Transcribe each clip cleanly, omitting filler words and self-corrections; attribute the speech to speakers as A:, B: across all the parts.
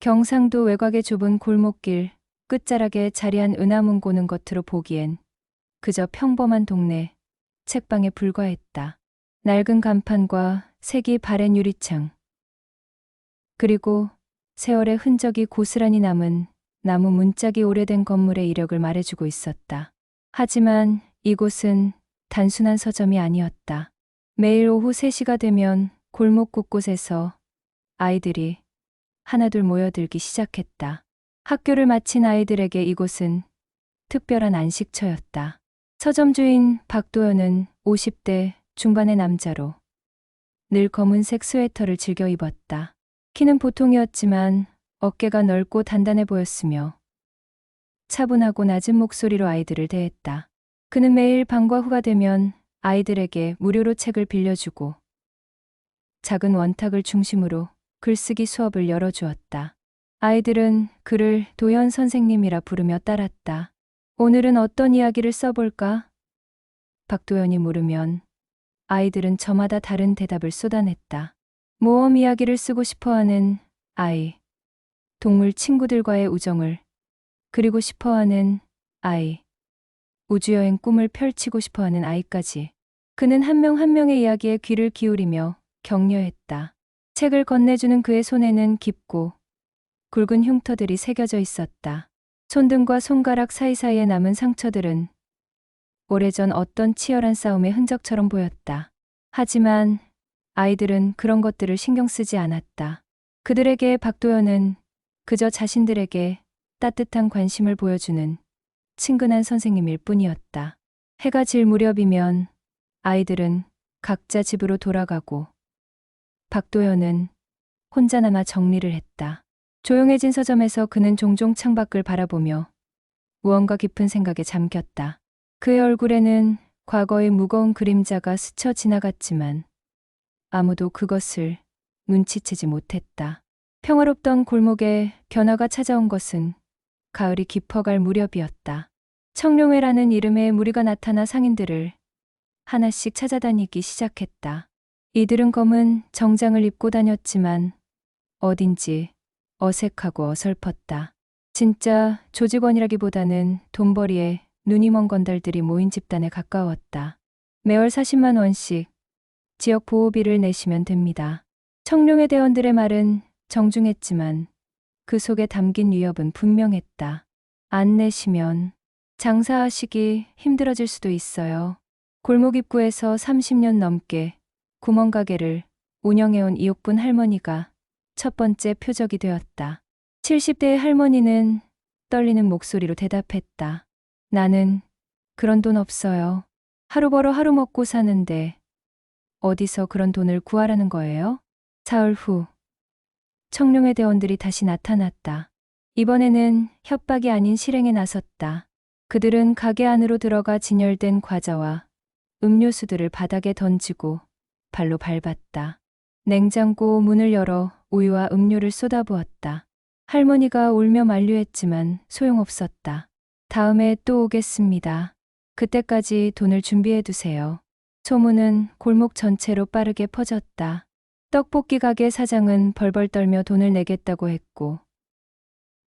A: 경상도 외곽의 좁은 골목길 끝자락에 자리한 은하문고는 겉으로 보기엔 그저 평범한 동네 책방에 불과했다. 낡은 간판과 색이 바랜 유리창, 그리고 세월의 흔적이 고스란히 남은 나무 문짝이 오래된 건물의 이력을 말해주고 있었다. 하지만 이곳은 단순한 서점이 아니었다. 매일 오후 3시가 되면 골목 곳곳에서 아이들이 하나둘 모여들기 시작했다. 학교를 마친 아이들에게 이곳은 특별한 안식처였다. 서점 주인 박도연은 50대 중반의 남자로 늘 검은색 스웨터를 즐겨 입었다. 키는 보통이었지만 어깨가 넓고 단단해 보였으며 차분하고 낮은 목소리로 아이들을 대했다. 그는 매일 방과 후가 되면 아이들에게 무료로 책을 빌려주고 작은 원탁을 중심으로 글쓰기 수업을 열어주었다. 아이들은 그를 도연 선생님이라 부르며 따랐다. 오늘은 어떤 이야기를 써볼까? 박도연이 물으면 아이들은 저마다 다른 대답을 쏟아냈다. 모험 이야기를 쓰고 싶어하는 아이, 동물 친구들과의 우정을 그리고 싶어하는 아이, 우주여행 꿈을 펼치고 싶어하는 아이까지. 그는 한 명 한 명의 이야기에 귀를 기울이며 격려했다. 책을 건네주는 그의 손에는 깊고 굵은 흉터들이 새겨져 있었다. 손등과 손가락 사이사이에 남은 상처들은 오래전 어떤 치열한 싸움의 흔적처럼 보였다. 하지만 아이들은 그런 것들을 신경 쓰지 않았다. 그들에게 박도연은 그저 자신들에게 따뜻한 관심을 보여주는 친근한 선생님일 뿐이었다. 해가 질 무렵이면 아이들은 각자 집으로 돌아가고 박도연은 혼자 남아 정리를 했다. 조용해진 서점에서 그는 종종 창밖을 바라보며 무언가 깊은 생각에 잠겼다. 그의 얼굴에는 과거의 무거운 그림자가 스쳐 지나갔지만 아무도 그것을 눈치채지 못했다. 평화롭던 골목에 변화가 찾아온 것은 가을이 깊어갈 무렵이었다. 청룡회라는 이름의 무리가 나타나 상인들을 하나씩 찾아다니기 시작했다. 이들은 검은 정장을 입고 다녔지만 어딘지 어색하고 어설펐다. 진짜 조직원이라기보다는 돈벌이에 눈이 먼 건달들이 모인 집단에 가까웠다. 매월 40만 원씩 지역 보호비를 내시면 됩니다. 청룡회 대원들의 말은 정중했지만 그 속에 담긴 위협은 분명했다. 안 내시면 장사하시기 힘들어질 수도 있어요. 골목 입구에서 30년 넘게 구멍가게를 운영해온 이옥분 할머니가 첫 번째 표적이 되었다. 70대의 할머니는 떨리는 목소리로 대답했다. 나는 그런 돈 없어요. 하루 벌어 하루 먹고 사는데 어디서 그런 돈을 구하라는 거예요? 사흘 후 청룡회 대원들이 다시 나타났다. 이번에는 협박이 아닌 실행에 나섰다. 그들은 가게 안으로 들어가 진열된 과자와 음료수들을 바닥에 던지고 발로 밟았다. 냉장고 문을 열어 우유와 음료를 쏟아부었다. 할머니가 울며 만류했지만 소용없었다. 다음에 또 오겠습니다. 그때까지 돈을 준비해 두세요. 소문은 골목 전체로 빠르게 퍼졌다. 떡볶이 가게 사장은 벌벌 떨며 돈을 내겠다고 했고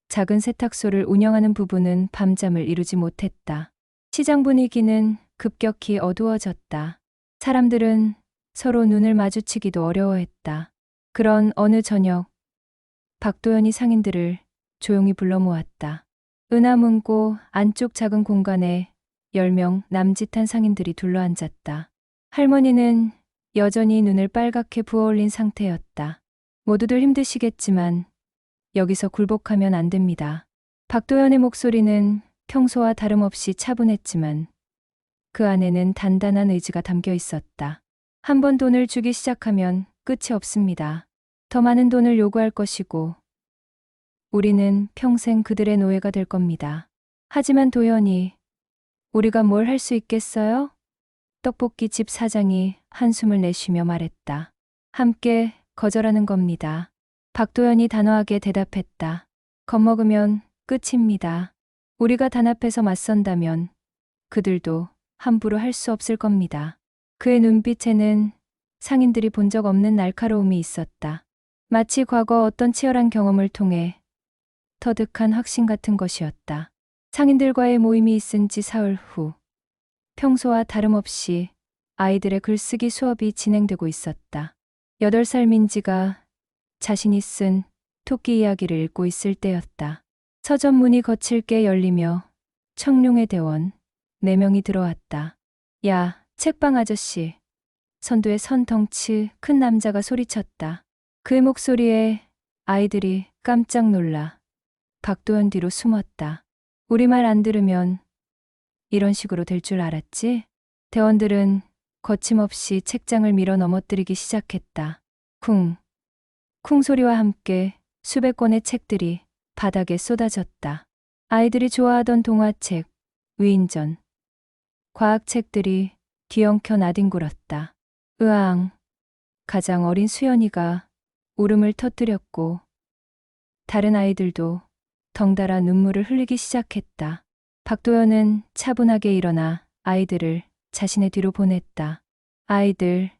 A: 작은 세탁소를 운영하는 부부는 밤잠을 이루지 못했다. 시장 분위기는 급격히 어두워졌다. 사람들은 서로 눈을 마주치기도 어려워했다. 그런 어느 저녁 박도연이 상인들을 조용히 불러 모았다. 은하문고 안쪽 작은 공간에 10명 남짓한 상인들이 둘러앉았다. 할머니는 여전히 눈을 빨갛게 부어올린 상태였다. 모두들 힘드시겠지만 여기서 굴복하면 안 됩니다. 박도연의 목소리는 평소와 다름없이 차분했지만 그 안에는 단단한 의지가 담겨 있었다. 한 번 돈을 주기 시작하면 끝이 없습니다. 더 많은 돈을 요구할 것이고 우리는 평생 그들의 노예가 될 겁니다. 하지만 도연이 우리가 뭘 할 수 있겠어요? 떡볶이 집 사장이 한숨을 내쉬며 말했다. 함께 거절하는 겁니다. 박도연이 단호하게 대답했다. 겁먹으면 끝입니다. 우리가 단합해서 맞선다면 그들도 함부로 할 수 없을 겁니다. 그의 눈빛에는 상인들이 본 적 없는 날카로움이 있었다. 마치 과거 어떤 치열한 경험을 통해 터득한 확신 같은 것이었다. 상인들과의 모임이 있은 지 사흘 후 평소와 다름없이 아이들의 글쓰기 수업이 진행되고 있었다. 8살 민지가 자신이 쓴 토끼 이야기를 읽고 있을 때였다. 서점 문이 거칠게 열리며 청룡의 대원 4명이 들어왔다. 야, 책방 아저씨. 선두에 선 덩치 큰 남자가 소리쳤다. 그의 목소리에 아이들이 깜짝 놀라 박도연 뒤로 숨었다. 우리 말 안 들으면 이런 식으로 될 줄 알았지? 대원들은 거침없이 책장을 밀어 넘어뜨리기 시작했다. 쿵, 쿵 소리와 함께 수백 권의 책들이 바닥에 쏟아졌다. 아이들이 좋아하던 동화책, 위인전, 과학책들이 뒤엉켜 나뒹굴었다. 으앙, 가장 어린 수연이가 울음을 터뜨렸고 다른 아이들도 덩달아 눈물을 흘리기 시작했다. 박도연은 차분하게 일어나 아이들을 자신의 뒤로 보냈다. 아이들,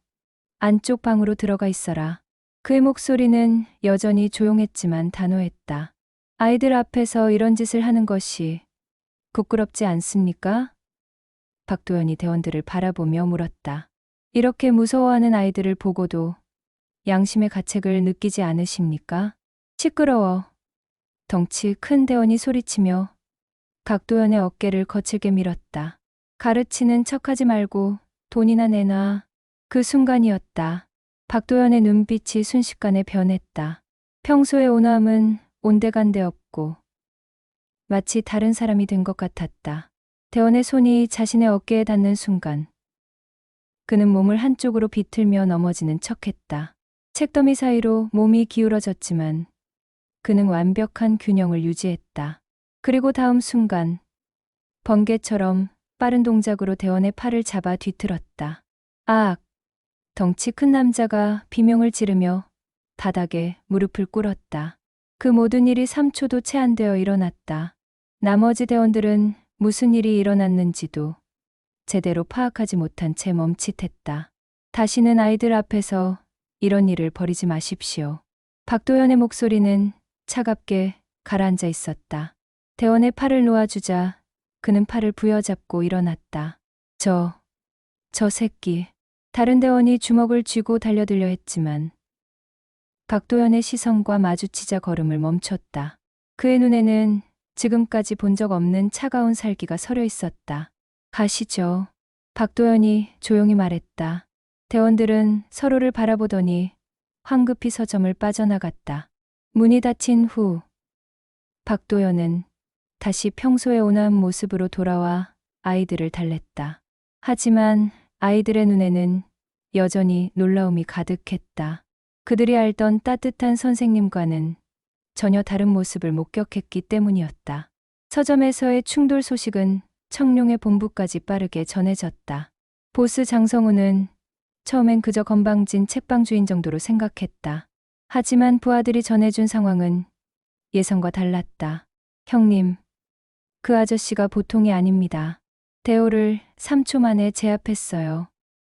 A: 안쪽 방으로 들어가 있어라. 그의 목소리는 여전히 조용했지만 단호했다. 아이들 앞에서 이런 짓을 하는 것이 부끄럽지 않습니까? 박도연이 대원들을 바라보며 물었다. 이렇게 무서워하는 아이들을 보고도 양심의 가책을 느끼지 않으십니까? 시끄러워. 덩치 큰 대원이 소리치며 박도연의 어깨를 거칠게 밀었다. 가르치는 척하지 말고 돈이나 내놔. 그 순간이었다. 박도연의 눈빛이 순식간에 변했다. 평소의 온화함은 온데간데 없고 마치 다른 사람이 된 것 같았다. 대원의 손이 자신의 어깨에 닿는 순간 그는 몸을 한쪽으로 비틀며 넘어지는 척했다. 책더미 사이로 몸이 기울어졌지만 그는 완벽한 균형을 유지했다. 그리고 다음 순간 번개처럼 빠른 동작으로 대원의 팔을 잡아 뒤틀었다. 아악! 덩치 큰 남자가 비명을 지르며 바닥에 무릎을 꿇었다. 그 모든 일이 3초도 채 안 되어 일어났다. 나머지 대원들은 무슨 일이 일어났는지도 제대로 파악하지 못한 채 멈칫했다. 다시는 아이들 앞에서 이런 일을 벌이지 마십시오. 박도연의 목소리는 차갑게 가라앉아 있었다. 대원의 팔을 놓아주자 그는 팔을 부여잡고 일어났다. 저 새끼. 다른 대원이 주먹을 쥐고 달려들려 했지만 박도연의 시선과 마주치자 걸음을 멈췄다. 그의 눈에는 지금까지 본 적 없는 차가운 살기가 서려 있었다. 가시죠. 박도연이 조용히 말했다. 대원들은 서로를 바라보더니 황급히 서점을 빠져나갔다. 문이 닫힌 후 박도연은 다시 평소의 온화한 모습으로 돌아와 아이들을 달랬다. 하지만 아이들의 눈에는 여전히 놀라움이 가득했다. 그들이 알던 따뜻한 선생님과는 전혀 다른 모습을 목격했기 때문이었다. 서점에서의 충돌 소식은 청룡의 본부까지 빠르게 전해졌다. 보스 장성우는 처음엔 그저 건방진 책방 주인 정도로 생각했다. 하지만 부하들이 전해준 상황은 예상과 달랐다. 형님, 그 아저씨가 보통이 아닙니다. 대호를 3초 만에 제압했어요.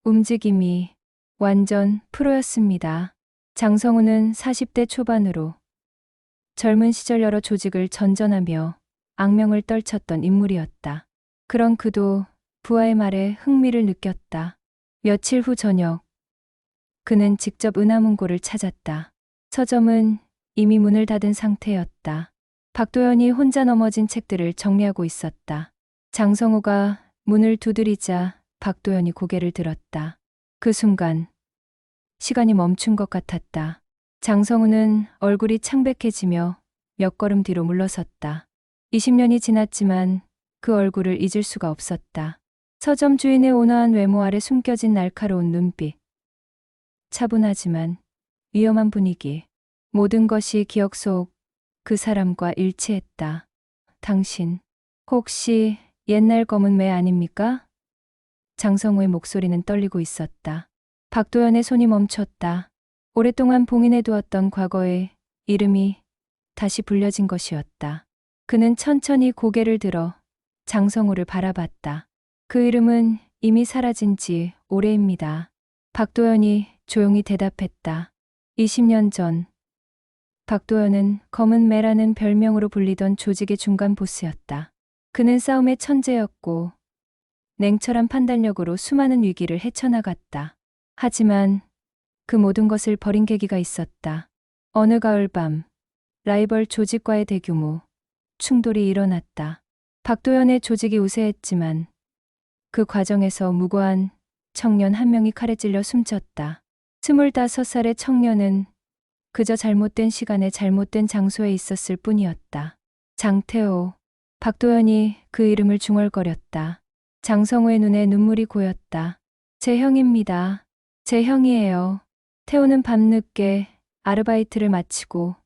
A: 움직임이 완전 프로였습니다. 장성우는 40대 초반으로 젊은 시절 여러 조직을 전전하며 악명을 떨쳤던 인물이었다. 그런 그도 부하의 말에 흥미를 느꼈다. 며칠 후 저녁, 그는 직접 은하문고를 찾았다. 서점은 이미 문을 닫은 상태였다. 박도연이 혼자 넘어진 책들을 정리하고 있었다. 장성우가 문을 두드리자 박도연이 고개를 들었다. 그 순간 시간이 멈춘 것 같았다. 장성우는 얼굴이 창백해지며 몇 걸음 뒤로 물러섰다. 20년이 지났지만 그 얼굴을 잊을 수가 없었다. 서점 주인의 온화한 외모 아래 숨겨진 날카로운 눈빛. 차분하지만 위험한 분위기. 모든 것이 기억 속 그 사람과 일치했다. 당신, 혹시 옛날 검은 매 아닙니까? 장성우의 목소리는 떨리고 있었다. 박도연의 손이 멈췄다. 오랫동안 봉인해 두었던 과거의 이름이 다시 불려진 것이었다. 그는 천천히 고개를 들어 장성우를 바라봤다. 그 이름은 이미 사라진 지 오래입니다. 박도연이 조용히 대답했다. 20년 전 박도연은 검은 매라는 별명으로 불리던 조직의 중간 보스였다. 그는 싸움의 천재였고 냉철한 판단력으로 수많은 위기를 헤쳐나갔다. 하지만 그 모든 것을 버린 계기가 있었다. 어느 가을밤 라이벌 조직과의 대규모 충돌이 일어났다. 박도연의 조직이 우세했지만 그 과정에서 무고한 청년 한 명이 칼에 찔려 숨졌다. 25살의 청년은 그저 잘못된 시간에 잘못된 장소에 있었을 뿐이었다. 장태호. 박도연이 그 이름을 중얼거렸다. 장성우의 눈에 눈물이 고였다. 제 형입니다. 제 형이에요. 태호는 밤늦게 아르바이트를 마치고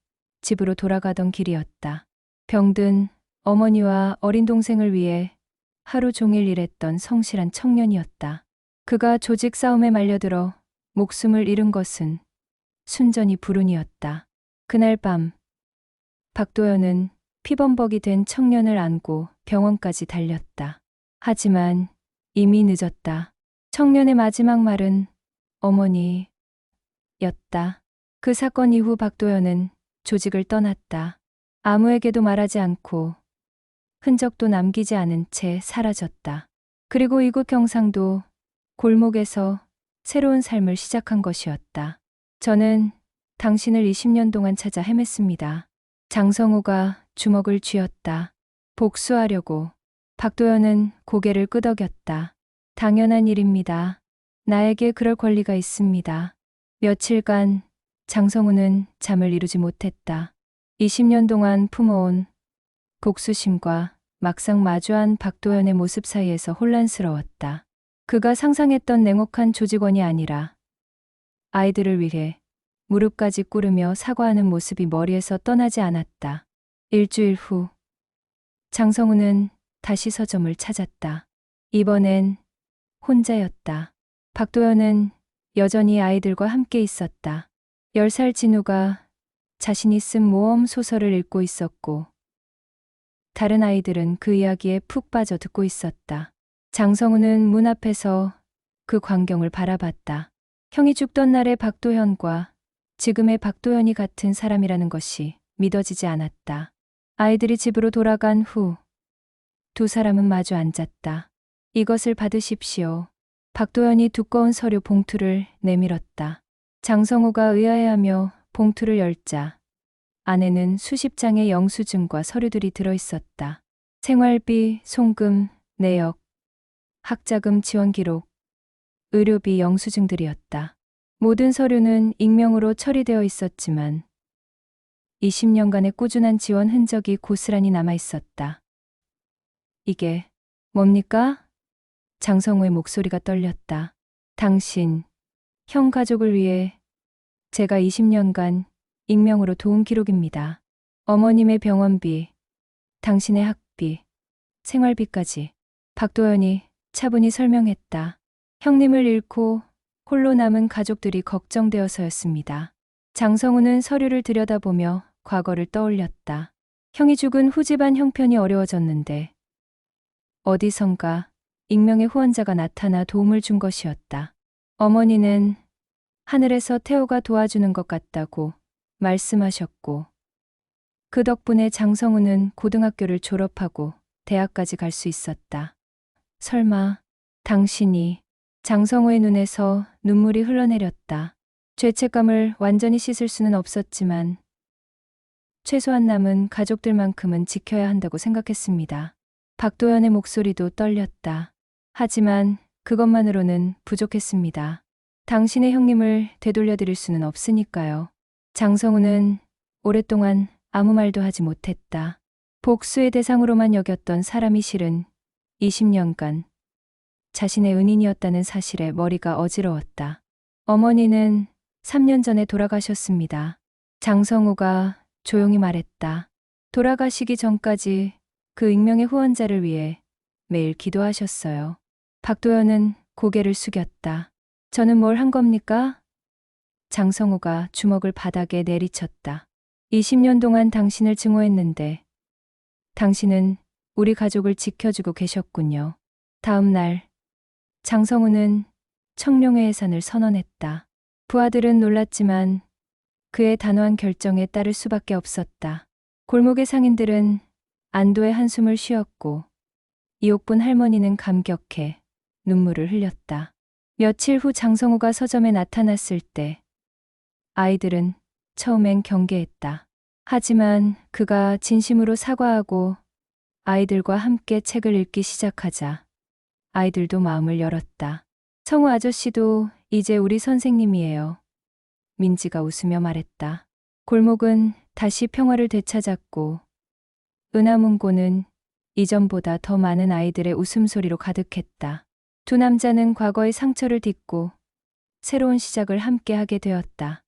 A: 집으로 돌아가던 길이었다. 병든 어머니와 어린 동생을 위해 하루 종일 일했던 성실한 청년이었다. 그가 조직 싸움에 말려들어 목숨을 잃은 것은 순전히 불운이었다. 그날 밤 박도연은 피범벅이 된 청년을 안고 병원까지 달렸다. 하지만 이미 늦었다. 청년의 마지막 말은 어머니였다. 그 사건 이후 박도연은 조직을 떠났다. 아무에게도 말하지 않고 흔적도 남기지 않은 채 사라졌다. 그리고 이곳 경상도 골목에서 새로운 삶을 시작한 것이었다. 저는 당신을 20년 동안 찾아 헤맸습니다. 장성우가 주먹을 쥐었다. 복수하려고. 박도연은 고개를 끄덕였다. 당연한 일입니다. 나에게 그럴 권리가 있습니다. 며칠간 장성우는 잠을 이루지 못했다. 20년 동안 품어온 복수심과 막상 마주한 박도연의 모습 사이에서 혼란스러웠다. 그가 상상했던 냉혹한 조직원이 아니라 아이들을 위해 무릎까지 꿇으며 사과하는 모습이 머리에서 떠나지 않았다. 일주일 후 장성우는 다시 서점을 찾았다. 이번엔 혼자였다. 박도연은 여전히 아이들과 함께 있었다. 10살 진우가 자신이 쓴 모험 소설을 읽고 있었고 다른 아이들은 그 이야기에 푹 빠져 듣고 있었다. 장성우는 문 앞에서 그 광경을 바라봤다. 형이 죽던 날의 박도현과 지금의 박도현이 같은 사람이라는 것이 믿어지지 않았다. 아이들이 집으로 돌아간 후 두 사람은 마주 앉았다. 이것을 받으십시오. 박도현이 두꺼운 서류 봉투를 내밀었다. 장성우가 의아해하며 봉투를 열자 안에는 수십 장의 영수증과 서류들이 들어있었다. 생활비, 송금, 내역, 학자금 지원 기록, 의료비 영수증들이었다. 모든 서류는 익명으로 처리되어 있었지만 20년간의 꾸준한 지원 흔적이 고스란히 남아 있었다. 이게 뭡니까? 장성우의 목소리가 떨렸다. 당신, 형 가족을 위해 제가 20년간 익명으로 도운 기록입니다. 어머님의 병원비, 당신의 학비, 생활비까지. 박도연이 차분히 설명했다. 형님을 잃고 홀로 남은 가족들이 걱정되어서였습니다. 장성우는 서류를 들여다보며 과거를 떠올렸다. 형이 죽은 후 집안 형편이 어려워졌는데 어디선가 익명의 후원자가 나타나 도움을 준 것이었다. 어머니는 하늘에서 태호가 도와주는 것 같다고 말씀하셨고 그 덕분에 장성우는 고등학교를 졸업하고 대학까지 갈 수 있었다. 설마 당신이. 장성우의 눈에서 눈물이 흘러내렸다. 죄책감을 완전히 씻을 수는 없었지만 최소한 남은 가족들만큼은 지켜야 한다고 생각했습니다. 박도연의 목소리도 떨렸다. 하지만 그것만으로는 부족했습니다. 당신의 형님을 되돌려드릴 수는 없으니까요. 장성우는 오랫동안 아무 말도 하지 못했다. 복수의 대상으로만 여겼던 사람이 실은 20년간 자신의 은인이었다는 사실에 머리가 어지러웠다. 어머니는 3년 전에 돌아가셨습니다. 장성우가 조용히 말했다. 돌아가시기 전까지 그 익명의 후원자를 위해 매일 기도하셨어요. 박도연은 고개를 숙였다. 저는 뭘 한 겁니까? 장성우가 주먹을 바닥에 내리쳤다. 20년 동안 당신을 증오했는데 당신은 우리 가족을 지켜주고 계셨군요. 다음 날 장성우는 청룡회 해산을 선언했다. 부하들은 놀랐지만 그의 단호한 결정에 따를 수밖에 없었다. 골목의 상인들은 안도의 한숨을 쉬었고 이옥분 할머니는 감격해 눈물을 흘렸다. 며칠 후 장성우가 서점에 나타났을 때 아이들은 처음엔 경계했다. 하지만 그가 진심으로 사과하고 아이들과 함께 책을 읽기 시작하자 아이들도 마음을 열었다. 성우 아저씨도 이제 우리 선생님이에요. 민지가 웃으며 말했다. 골목은 다시 평화를 되찾았고 은하문고는 이전보다 더 많은 아이들의 웃음소리로 가득했다. 두 남자는 과거의 상처를 딛고 새로운 시작을 함께 하게 되었다.